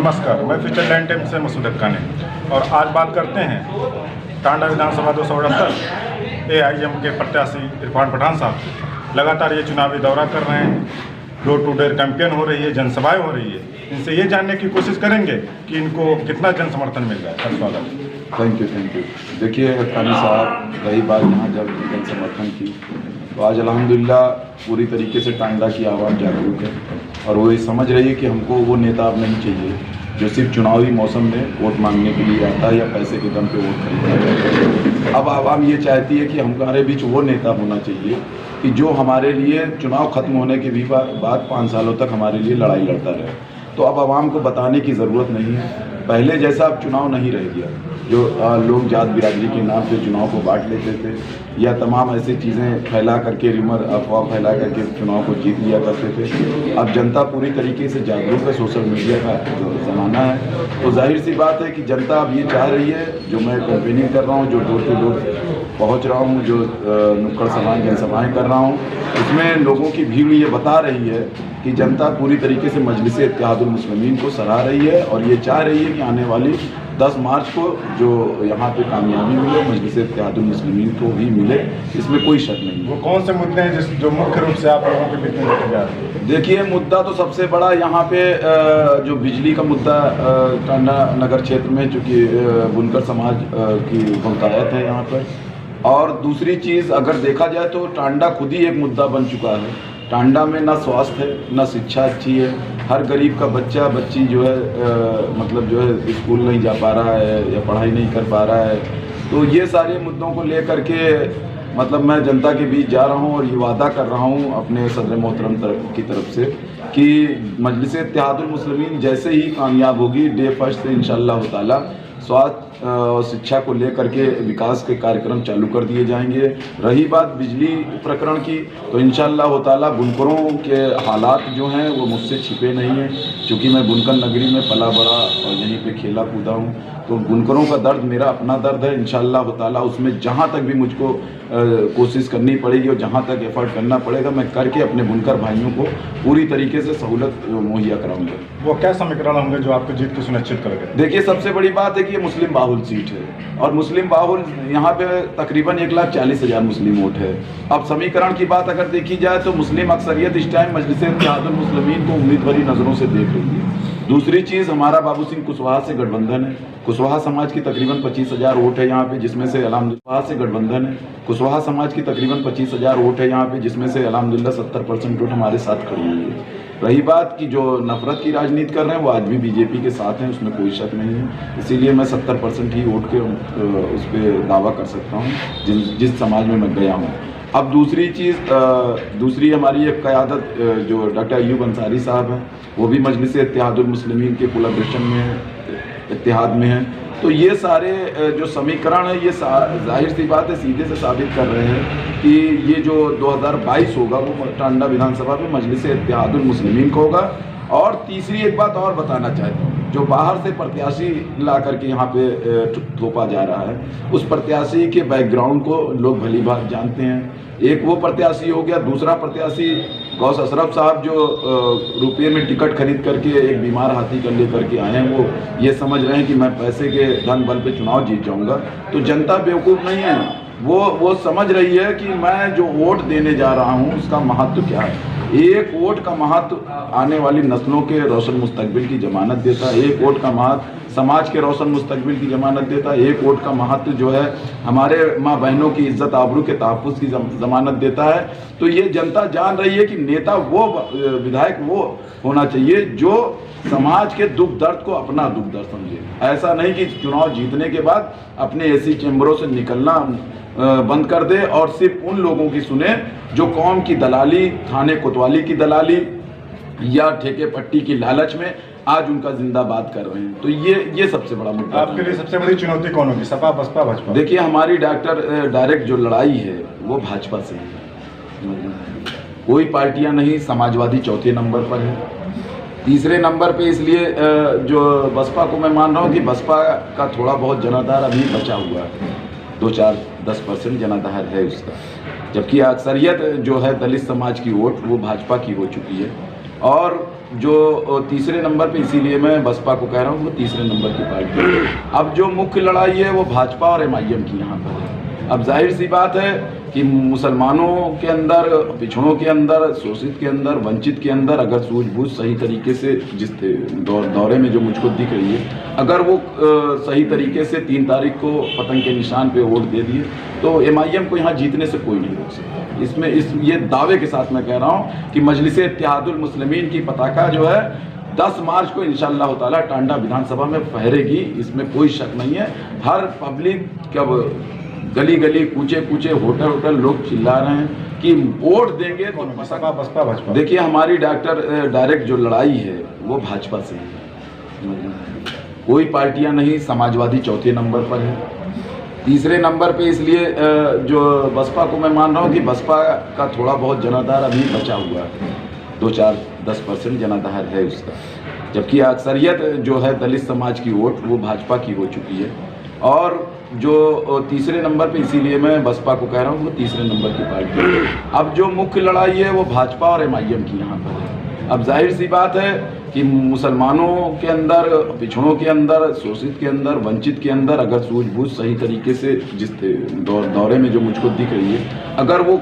नमस्कार, मैं future land time से मसूद हक्कानी और आज बात करते हैं टांडा विधानसभा 278 AIM के प्रत्याशी इरफान पठान साहब लगातार ये चुनावी दौरा कर रहे हैं, डोर टू डोर कैंपेन हो रही है, जनसभाएं हो रही है। इनसे ये जानने की कोशिश करेंगे कि इनको कितना जन समर्थन मिल रहा है। स्वागत। Thank you. देखिए हक्कानी साहब, रही बात यहाँ जब जन समर्थन की, तो आज अल्हम्दुलिल्लाह पूरी तरीके से टांडा की आवाज़ जागरूक है और वो ये समझ रही है कि हमको वो नेता अब नहीं चाहिए जो सिर्फ चुनावी मौसम में वोट मांगने के लिए आता है या पैसे के दम पे वोट खरीदता है। अब आवाम ये चाहती है कि हमारे बीच वो नेता होना चाहिए कि जो हमारे लिए चुनाव खत्म होने के भी बाद 5 सालों तक हमारे लिए लड़ाई लड़ता रहे। तो अब आवाम को बताने की ज़रूरत नहीं है, पहले जैसा अब चुनाव नहीं रह गया। जो लोग जात बिरादरी के नाम पे चुनाव को बांट लेते थे या तमाम ऐसी चीज़ें फैला करके अफवाह फैला करके चुनाव को जीत लिया करते थे, अब जनता पूरी तरीके से जागरूक है। सोशल मीडिया का ज़माना है, तो जाहिर सी बात है कि जनता अब ये चाह रही है, जो मैं कैंपेनिंग कर रहा हूँ, जो डोर टू डोर पहुँच रहा हूँ, जो नुक्कड़ जनसभाएँ कर रहा हूँ, उसमें लोगों की भीड़ ये बता रही है कि जनता पूरी तरीके से मजलिस इत्तेहादुल मुस्लिमीन को सराह रही है और ये चाह रही है कि आने वाली 10 मार्च को जो यहाँ पे कामयाबी मिले मजलिस इत्तेहादुल मुस्लिमीन को भी मिले, इसमें कोई शक नहीं। वो कौन से मुद्दे हैं जो मुख्य रूप से आप लोगों के बीच में लेके जा रहे हैं? देखिए, मुद्दा तो सबसे बड़ा यहाँ पे जो बिजली का मुद्दा टांडा नगर क्षेत्र में, चूँकि बुनकर समाज की बहुतायत है यहाँ पर, और दूसरी चीज़ अगर देखा जाए तो टांडा खुद ही एक मुद्दा बन चुका है। टांडा में ना स्वास्थ्य है, ना शिक्षा अच्छी है। हर गरीब का बच्चा बच्ची जो है मतलब जो है स्कूल नहीं जा पा रहा है या पढ़ाई नहीं कर पा रहा है। तो ये सारे मुद्दों को लेकर के मतलब मैं जनता के बीच जा रहा हूँ और ये वादा कर रहा हूँ अपने सदर मोहतरम की तरफ से कि मजलिस इत्तेहादुल मुस्लिमीन जैसे ही कामयाब होगी, डे फर्स्ट से इंशाअल्लाह ताला स्वास्थ्य और शिक्षा को लेकर के विकास के कार्यक्रम चालू कर दिए जाएंगे। रही बात बिजली प्रकरण की, तो इंशाअल्लाह ताला बुनकरों के हालात जो हैं वो मुझसे छिपे नहीं हैं, क्योंकि मैं बुनकर नगरी में पला बड़ा और यहीं पे खेला कूदा हूँ। तो बुनकरों का दर्द मेरा अपना दर्द है। इंशाअल्लाह ताला उसमें जहाँ तक भी मुझको कोशिश करनी पड़ेगी और जहाँ तक एफर्ट करना पड़ेगा, मैं करके अपने बुनकर भाइयों को पूरी तरीके से सहूलत मुहैया कराऊंगा। वो क्या समीकरण होंगे जो आपको जीत को सुनिश्चित करेंगे? देखिए, सबसे बड़ी बात है कि ये मुस्लिम बाहुल सीट है और मुस्लिम बाहुल यहाँ पे तकरीबन 1,40,000 मुस्लिम वोट है। अब समीकरण की बात अगर देखी जाए तो मुस्लिम अक्सरियत इस टाइम मजलिस इत्तेहादुल मुस्लिमीन को उम्मीद भरी नज़रों से देख रही है। दूसरी चीज़, हमारा बाबू सिंह कुशवाहा से गठबंधन है। कुशवाहा समाज की तकरीबन 25,000 वोट है यहाँ पे, जिसमें से अल्हम्दुलिल्लाह से गठबंधन है। कुशवाहा समाज की तकरीबन 25,000 वोट है यहाँ पे, जिसमें से अल्हम्दुलिल्लाह 70% वोट हमारे साथ खड़ी हुई है। रही बात कि जो नफरत की राजनीति कर रहे हैं वो आज भी बीजेपी के साथ हैं, उसमें कोई शक नहीं है। इसीलिए मैं 70% ही वोट के उस पर दावा कर सकता हूँ जिस समाज में मैं गया हूँ। अब दूसरी चीज़, दूसरी हमारी एक क़यादत जो डॉक्टर अय्यूब अंसारी साहब हैं, वो भी मजलिस इत्तेहादुल मुस्लिमीन के कोलैबोरेशन में इत्तेहाद में हैं। तो ये सारे जो समीकरण है, ये जाहिर सी बात है सीधे से साबित कर रहे हैं कि ये जो 2022 होगा वो टांडा विधानसभा में मजलिस इत्तेहादुल मुस्लिमीन को होगा। और तीसरी एक बात और बताना चाहता हूँ, जो बाहर से प्रत्याशी ला करके यहाँ पे थोपा जा रहा है, उस प्रत्याशी के बैकग्राउंड को लोग भली बात जानते हैं। एक वो प्रत्याशी हो गया, दूसरा प्रत्याशी गौस अशरफ साहब जो रुपये में टिकट खरीद करके एक बीमार हाथी कर ले करके आए हैं, वो ये समझ रहे हैं कि मैं पैसे के धन बल पे चुनाव जीत जाऊंगा। तो जनता बेवकूफ़ नहीं है, वो समझ रही है कि मैं जो वोट देने जा रहा हूँ उसका महत्व क्या है। एक वोट का महत्व आने वाली नस्लों के रोशन मुस्तकबिल की जमानत देता है। एक वोट का महत्व समाज के रोशन मुस्तकबिल की जमानत देता है। एक वोट का महत्व जो है हमारे माँ बहनों की इज्जत आबरू के तहफ़्फ़ुज़ की जमानत देता है। तो ये जनता जान रही है कि नेता वो, विधायक वो होना चाहिए जो समाज के दुख दर्द को अपना दुख दर्द समझे। ऐसा नहीं कि चुनाव जीतने के बाद अपने एसी चैम्बरों से निकलना बंद कर दे और सिर्फ उन लोगों की सुने जो कौम की दलाली, थाने कोतवाली की दलाली या ठेके पट्टी की लालच में आज उनका जिंदाबाद कर रहे हैं। तो ये सबसे बड़ा मुद्दा। आपके लिए सबसे बड़ी चुनौती कौन होगी, सपा बसपा भाजपा? देखिए, हमारी डायरेक्ट जो लड़ाई है वो भाजपा से है। कोई पार्टियां नहीं, समाजवादी चौथे नंबर पर है। तीसरे नंबर पे इसलिए जो बसपा को मैं मान रहा हूँ कि बसपा का थोड़ा बहुत जनाधार अभी बचा हुआ है, 2-4-10% जनाधार है उसका, जबकि अक्सरियत जो है दलित समाज की वोट वो भाजपा की हो चुकी है। और जो तीसरे नंबर पे, इसीलिए मैं बसपा को कह रहा हूँ वो तीसरे नंबर की पार्टी है। अब जो मुख्य लड़ाई है वो भाजपा और एमआईएम की यहाँ पर है। अब जाहिर सी बात है कि मुसलमानों के अंदर, पिछड़ों के अंदर, शोषित के अंदर, वंचित के अंदर अगर सूझबूझ सही तरीके से जिस दौरे में जो मुझको दिख रही है, अगर वो सही तरीके से 3 तारीख को पतंग के निशान पे वोट दे दिए तो एमआईएम को यहाँ जीतने से कोई नहीं रोक सकता। इसमें ये दावे के साथ मैं कह रहा हूँ कि मजलिसे इत्तेहादुल मुस्लिमीन की पताका जो है 10 मार्च को इंशाअल्लाह ताला टांडा विधानसभा में फहरेगी, इसमें कोई शक नहीं है। हर पब्लिक कब गली गली, कूचे कूचे, होटल होटल लोग चिल्ला रहे हैं कि वोट देंगे तो बसपा भाजपा। देखिए हमारी डायरेक्ट जो लड़ाई है वो भाजपा से है, कोई पार्टियां नहीं। समाजवादी चौथे नंबर पर है, तीसरे नंबर पे इसलिए जो बसपा को मैं मान रहा हूँ कि बसपा का थोड़ा बहुत जनाधार अभी बचा हुआ है, 2-4-10% जनाधार है उसका, जबकि अक्सरियत जो है दलित समाज की वोट वो भाजपा की हो चुकी है। और जो तीसरे नंबर पे, इसीलिए मैं बसपा को कह रहा हूँ वो तीसरे नंबर की पार्टी है। अब जो मुख्य लड़ाई है वो भाजपा और एमआईएम की यहाँ पर है। अब जाहिर सी बात है कि मुसलमानों के अंदर, पिछड़ों के अंदर, शोषित के अंदर, वंचित के अंदर अगर सूझबूझ सही तरीके से जिस दौरे में जो मुझको दिख रही है, अगर वो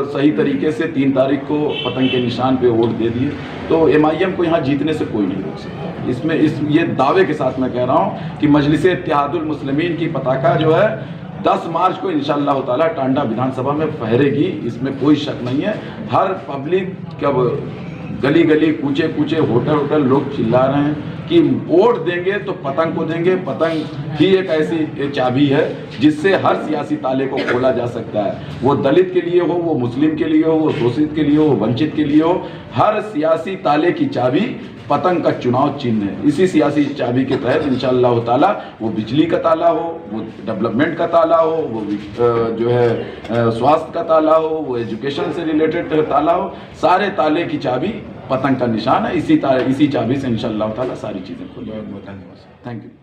सही तरीके से 3 तारीख को पतंग के निशान पे वोट दे दिए तो एमआईएम को यहाँ जीतने से कोई नहीं रोक सकता। इसमें ये दावे के साथ मैं कह रहा हूँ कि मजलिसे इत्तेहादुल मुस्लिमीन की पताका जो है 10 मार्च को इंशाअल्लाह ताला टांडा विधानसभा में फहरेगी, इसमें कोई शक नहीं है। हर पब्लिक कब गली गली, कूचे कूचे, होटल होटल लोग चिल्ला रहे हैं कि वोट देंगे तो पतंग को देंगे। पतंग ही एक ऐसी चाबी है जिससे हर सियासी ताले को खोला जा सकता है, वो दलित के लिए हो, वो मुस्लिम के लिए हो, वो शोषित के लिए हो, वो वंचित के लिए हो। हर सियासी ताले की चाबी पतंग का चुनाव चिन्ह है। इसी सियासी चाबी के तहत इंशाअल्लाह ताला वो बिजली का ताला हो, वो डेवलपमेंट का ताला हो, वो जो है स्वास्थ्य का ताला हो, वो एजुकेशन से रिलेटेड ताला हो, सारे ताले की चाबी पतंग का निशान है। इसी चाबी से इंशाअल्लाह ताला सारी चीज़ें खुलेंगी। बहुत बहुत धन्यवाद। Thank you.